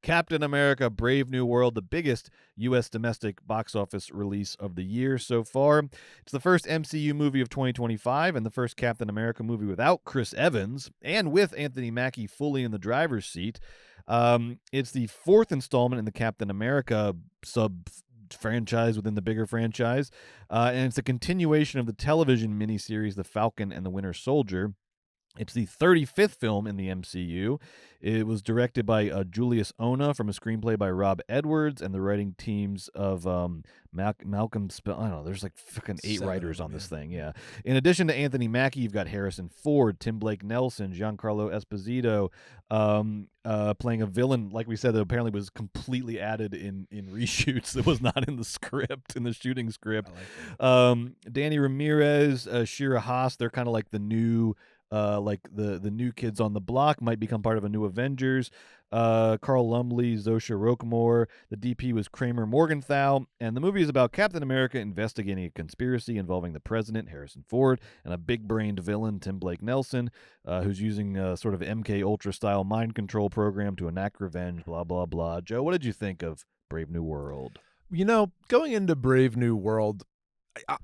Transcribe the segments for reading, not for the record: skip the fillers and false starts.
Captain America Brave New World, the biggest U.S. domestic box office release of the year so far. It's the first MCU movie of 2025 and the first Captain America movie without Chris Evans and with Anthony Mackie fully in the driver's seat. It's the fourth installment in the Captain America sub-franchise within the bigger franchise, and it's a continuation of the television miniseries The Falcon and the Winter Soldier. It's the 35th film in the MCU. It was directed by Julius Ona from a screenplay by Rob Edwards and the writing teams of Malcolm I don't know, there's like fucking 8 writers on this thing, yeah. In addition to Anthony Mackie, you've got Harrison Ford, Tim Blake Nelson, Giancarlo Esposito playing a villain, like we said, that apparently was completely added in reshoots that was not in the script, in the shooting script. Danny Ramirez, Shira Haas, they're kind of like the new like the new kids on the block, might become part of a new Avengers. Carl Lumbly, Zosha Roquemore. The DP was Kramer Morgenthau. And the movie is about Captain America investigating a conspiracy involving the president, Harrison Ford, and a big-brained villain, Tim Blake Nelson, who's using a sort of MK Ultra-style mind control program to enact revenge, blah, blah, blah. Joe, what did you think of Brave New World? You know, going into Brave New World,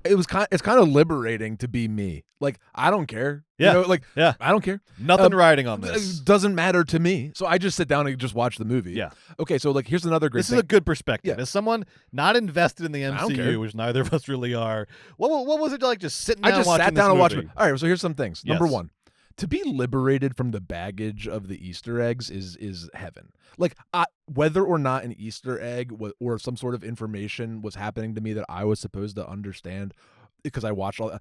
it's kind of liberating to be me. Like, I don't care. Yeah. You know, like, yeah. I don't care. Nothing riding on this. It doesn't matter to me. So I just sit down and just watch the movie. Yeah. Okay, so like here's another great thing. This is a good perspective. Yeah. As someone not invested in the MCU, which neither of us really are, what was it like just sitting down and watching this movie? I just sat down and watched it. All right, so here's some things. Yes. Number one, to be liberated from the baggage of the Easter eggs is heaven. Like, whether or not an Easter egg or some sort of information was happening to me that I was supposed to understand, because I watched all,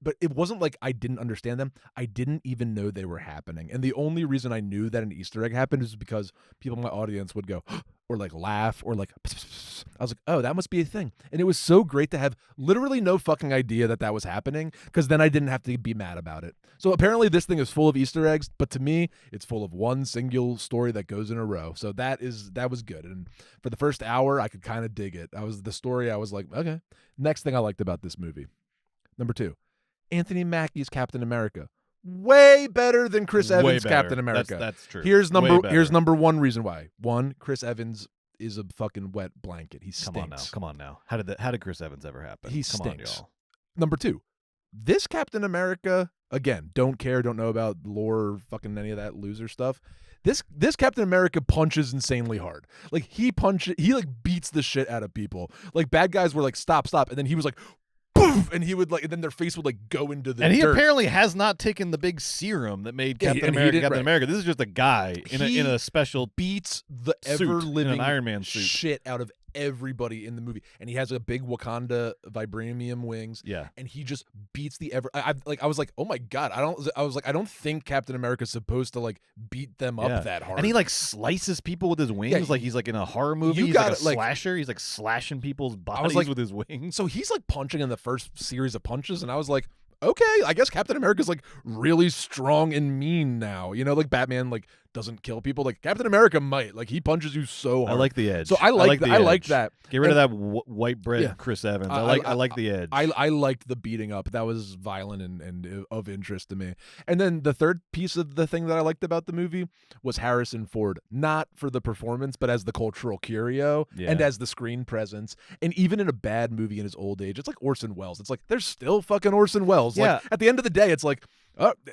but it wasn't like I didn't understand them. I didn't even know they were happening. And the only reason I knew that an Easter egg happened is because people in my audience would go, or like laugh, or like, I was like, oh, that must be a thing. And it was so great to have literally no fucking idea that was happening, because then I didn't have to be mad about it. So apparently this thing is full of Easter eggs, but to me, it's full of one single story that goes in a row. So that was good. And for the first hour, I could kind of dig it. I was like, okay. Next thing I liked about this movie. Number 2, Anthony Mackie's Captain America. Way better than Chris Evans' Captain America. That's true. Here's number one reason why. One, Chris Evans is a fucking wet blanket. He stinks. Come on now. How did Chris Evans ever happen? He Come stinks. on, y'all. Number 2, this Captain America, again, don't know about lore, fucking any of that loser stuff. This Captain America punches insanely hard. Like, he like beats the shit out of people. Like, bad guys were like, stop, and then he was like, poof, and he would like, and then their face would like go into the And he dirt. Apparently has not taken the big serum that made Captain America. This is just a guy in a special beats the suit, ever living in an Iron Man suit, shit out of everybody in the movie, and he has a big Wakanda vibranium wings. Yeah, and he just beats the ever. I was like, oh my god, I don't think Captain America's supposed to like beat them up that hard. And he like slices people with his wings, like he's like in a horror movie. He's like a slasher. He's like slashing people's bodies with his wings. So he's like punching in the first series of punches, and I was like, okay, I guess Captain America's like really strong and mean now. You know, like Batman like doesn't kill people. Like Captain America might. Like, he punches you so hard. I like the edge. So I like that. Get rid of that white bread Chris Evans. I like the edge. I liked the beating up. That was violent and of interest to me. And then the third piece of the thing that I liked about the movie was Harrison Ford, not for the performance, but as the cultural curio and as the screen presence. And even in a bad movie in his old age, it's like Orson Welles. It's like, there's still fucking Orson Welles. Yeah. Like, at the end of the day, it's like,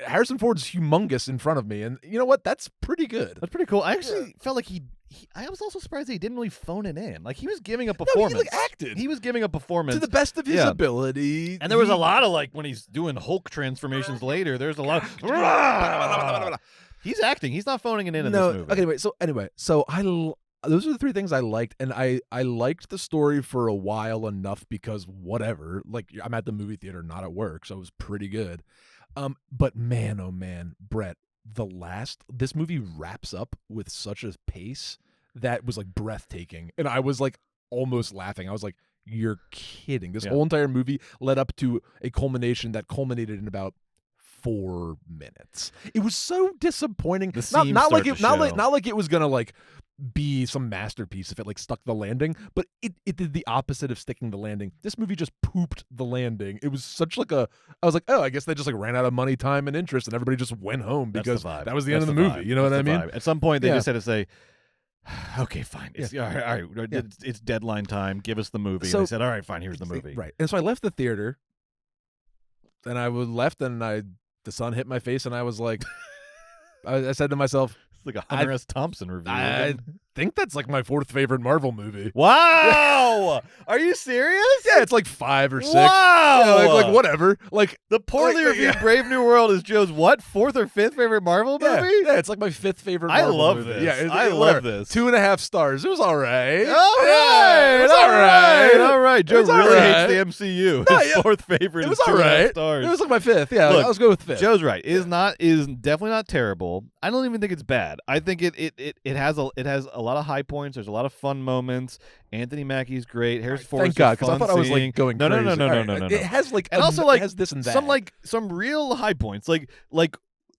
Harrison Ford's humongous in front of me, and you know what? That's pretty good. That's pretty cool. I actually felt like I was also surprised that he didn't really phone it in. Like, he was giving a performance. No, he like acted. He was giving a performance to the best of his ability. And there was a lot of like when he's doing Hulk transformations later. There's a lot of he's acting. He's not phoning it in this movie. Okay, so those are the 3 things I liked, and I liked the story for a while enough because whatever. Like, I'm at the movie theater, not at work, so it was pretty good. But man, oh man, Brett, this movie wraps up with such a pace that was like breathtaking. And I was like almost laughing. I was like, you're kidding. This whole entire movie led up to a culmination that culminated in about 4 minutes. It was so disappointing. Not like it was gonna like be some masterpiece if it like stuck the landing, but it did the opposite of sticking the landing. This movie just pooped the landing. It was such like I was like, oh, I guess they just like ran out of money, time, and interest, and everybody just went home because that was the end of the movie. You know what I mean? At some point, they just had to say, Okay, fine. It's, all right, all right. Yeah. It's deadline time. Give us the movie. So- and they said, all right, fine. Here's the movie. Right. And so I left the theater. Then I left, and the sun hit my face, and I was like, I said to myself, It's like a Hunter S. Thompson review. I think that's like my 4th favorite Marvel movie. Wow! Are you serious? Yeah, it's like 5 or 6. Wow! Yeah, like whatever. Like The poorly like, reviewed Brave New World is Joe's what? 4th or 5th favorite Marvel yeah, movie? yeah, it's like my 5th favorite I Marvel love movie. this. Yeah, I love whatever. this. 2.5 stars. It was all right. All right, it was all right, all right. Joe was all really right. hates the MCU. No, His yeah. 4th favorite It was is all 2.5 right. stars. It was like my 5th. Yeah, Look, let's go with 5th. Joe's right. It is definitely not terrible. I don't even think it's bad. I think it has a lot of high points. There's a lot of fun moments. Anthony Mackie's great. Harrison Ford. Thank God, because I fun thought I was seeing. like going no, crazy. No. It has like And also, like, it has this and that. some real high points, like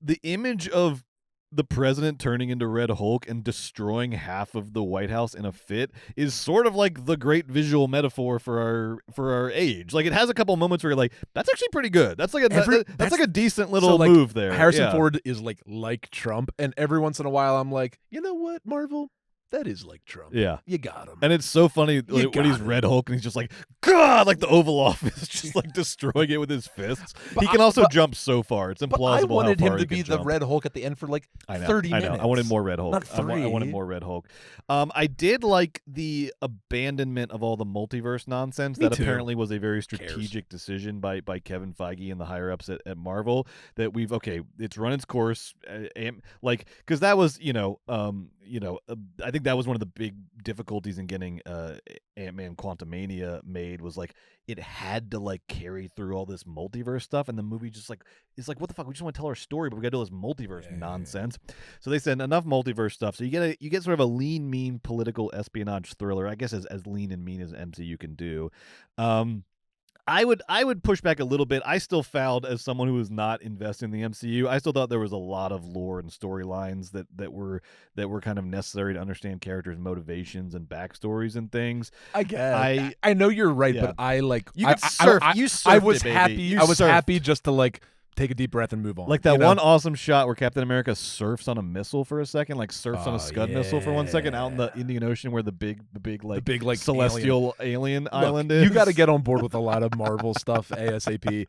the image of the president turning into Red Hulk and destroying half of the White House in a fit is sort of like the great visual metaphor for our age. Like, it has a couple moments where you're like, that's actually pretty good. That's like a decent little like, move there. Harrison Yeah. Ford is like Trump, and every once in a while I'm like, you know what, Marvel? That is like Trump. Yeah. You got him. And it's so funny like, when he's got it. Red Hulk and he's just like, God, like the Oval Office, just like destroying it with his fists. But He can I- also but- jump so far. It's But implausible I wanted how far him he to be can the jump. Red Hulk at the end for like I know, 30 I minutes. know. I wanted more Red Hulk. Not I wanted 3. more Red Hulk. I did like the abandonment of all the multiverse nonsense. Me That too. apparently was a very cares? strategic decision by Kevin Feige and the higher ups at Marvel. That it's run its course, because that was I think that was one of the big difficulties in getting Ant-Man Quantumania made, was like it had to like carry through all this multiverse stuff, and the movie just like it's like, what the fuck, we just want to tell our story, but we got to do all this multiverse nonsense. So they said enough multiverse stuff. So you get sort of a lean, mean political espionage thriller, I guess as lean and mean as MCU can do. I would push back a little bit. I still found, as someone who was not invested in the MCU, I still thought there was a lot of lore and storylines that were kind of necessary to understand characters' motivations and backstories and things. I guess. I know you're right, but I like You could surf. You surfed I was it, baby. happy. You I was surfed. happy just to like take a deep breath and move on. Like that you know? one awesome shot where Captain America surfs on a missile for a second, like surfs on a Oh, Scud missile for 1 second out in the yeah. Indian Ocean where the big like celestial alien Look, island is. You got to get on board with a lot of Marvel stuff ASAP.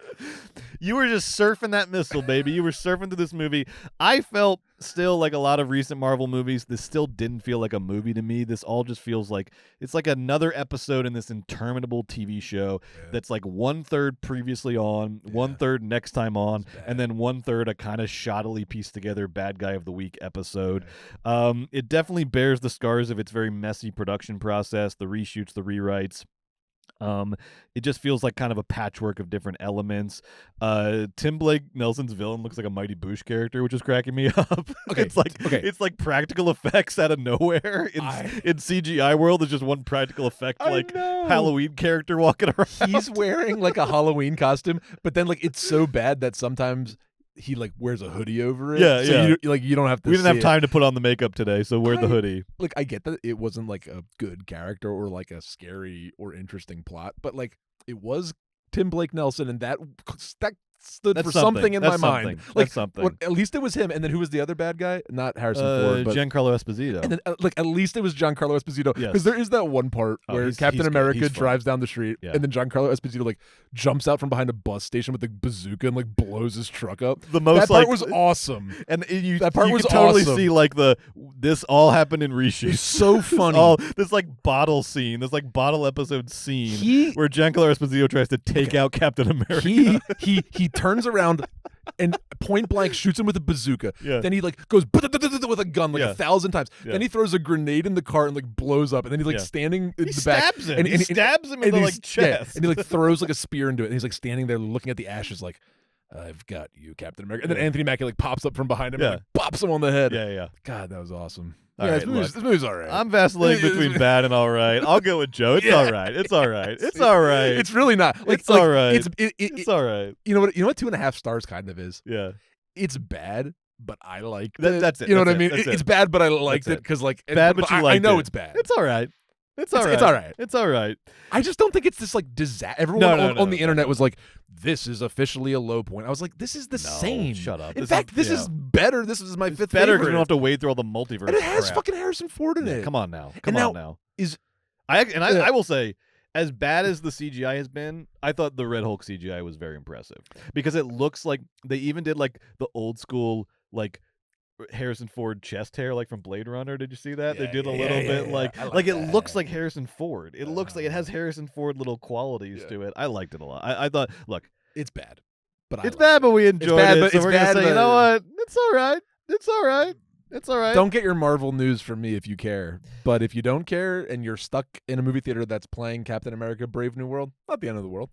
You were just surfing that missile, baby. You were surfing through this movie. I felt still like a lot of recent Marvel movies, this still didn't feel like a movie to me. This all just feels like it's like another episode in this interminable TV show that's like 1/3 previously on, 1/3 next time on, and then 1/3 a kind of shoddily pieced together bad guy of the week episode. It definitely bears the scars of its very messy production process, the reshoots, the rewrites. It just feels like kind of a patchwork of different elements. Tim Blake Nelson's villain looks like a Mighty Boosh character, which is cracking me up. Okay, It's like practical effects out of nowhere in CGI world. There's just one practical effect, like Halloween character walking around. He's wearing like a Halloween costume, but then like it's so bad that sometimes he like wears a hoodie over it. Yeah, so yeah. You don't have to. We didn't have see it. time to put on the makeup today, so wear the hoodie. Like, I get that it wasn't like a good character or like a scary or interesting plot, but like it was Tim Blake Nelson, and that stood That's for something in my That's mind. something. Like That's something. well, at least it was him, and then who was the other bad guy? Not Harrison Ford, but Giancarlo Esposito. and then like at least it was Giancarlo Esposito, Yes. because there is that one part Oh, where he's Captain good. America He's fun. drives down the street, Yeah. and then Giancarlo Esposito like jumps out from behind a bus station with a bazooka and like blows his truck up. The most That part like was awesome. and That part you was could totally awesome. see like this all happened in reshoots. It's so This funny. all this like bottle scene, this like bottle episode scene where Giancarlo Esposito tries to take out Captain America. He turns around and point blank shoots him with a bazooka. Yeah. Then he like goes with a gun like Yeah. 1,000 times. Yeah. Then he throws a grenade in the car and like blows up. And then he's like Yeah. standing in He the back. stabs him. He stabs him in the he's- like chest. and he like throws like a spear into it. And he's like standing there looking at the ashes like, I've got you, Captain America. And then Yeah. Anthony Mackie like pops up from behind him Yeah. and like bops him on the head. Yeah. God, that was awesome. All Yeah, right, this movie's all right. I'm vacillating between bad and all right. I'll go with Joe. It's all right. It's all right. It's all right. It's really not. Like, It's all right. It's all right. You know what? 2.5 stars kind of is. Yeah. It's bad, but I liked That- it. that's it. You know That's what I mean? it. That's It's it. bad, but I liked That's it because like Bad, but you I liked know it. it's bad. It's all right. It's all right. It's all right. It's all right. I just don't think it's this like disaster. Everyone on the internet was like, "This is officially a low point." I was like, "This is the same." Shut up. In fact, this is better. This is my fifth better favorite. because we don't have to wade through all the multiverse. And it has crap. fucking Harrison Ford in it. Come on now. I I will say, as bad as the CGI has been, I thought the Red Hulk CGI was very impressive because it looks like they even did like the old school like Harrison Ford chest hair like from Blade Runner. Did you see that? Yeah, they did a yeah, little yeah, bit yeah. like it that. looks like Harrison Ford. It looks like it has Harrison Ford little qualities to it. I liked it a lot. I thought, look, it's bad, but it's bad, but we enjoyed bad, it. but So it's we're gonna bad, say, you but- know what? It's all right. It's all right. It's all right. Don't get your Marvel news from me if you care. But if you don't care and you're stuck in a movie theater that's playing Captain America: Brave New World, not the end of the world.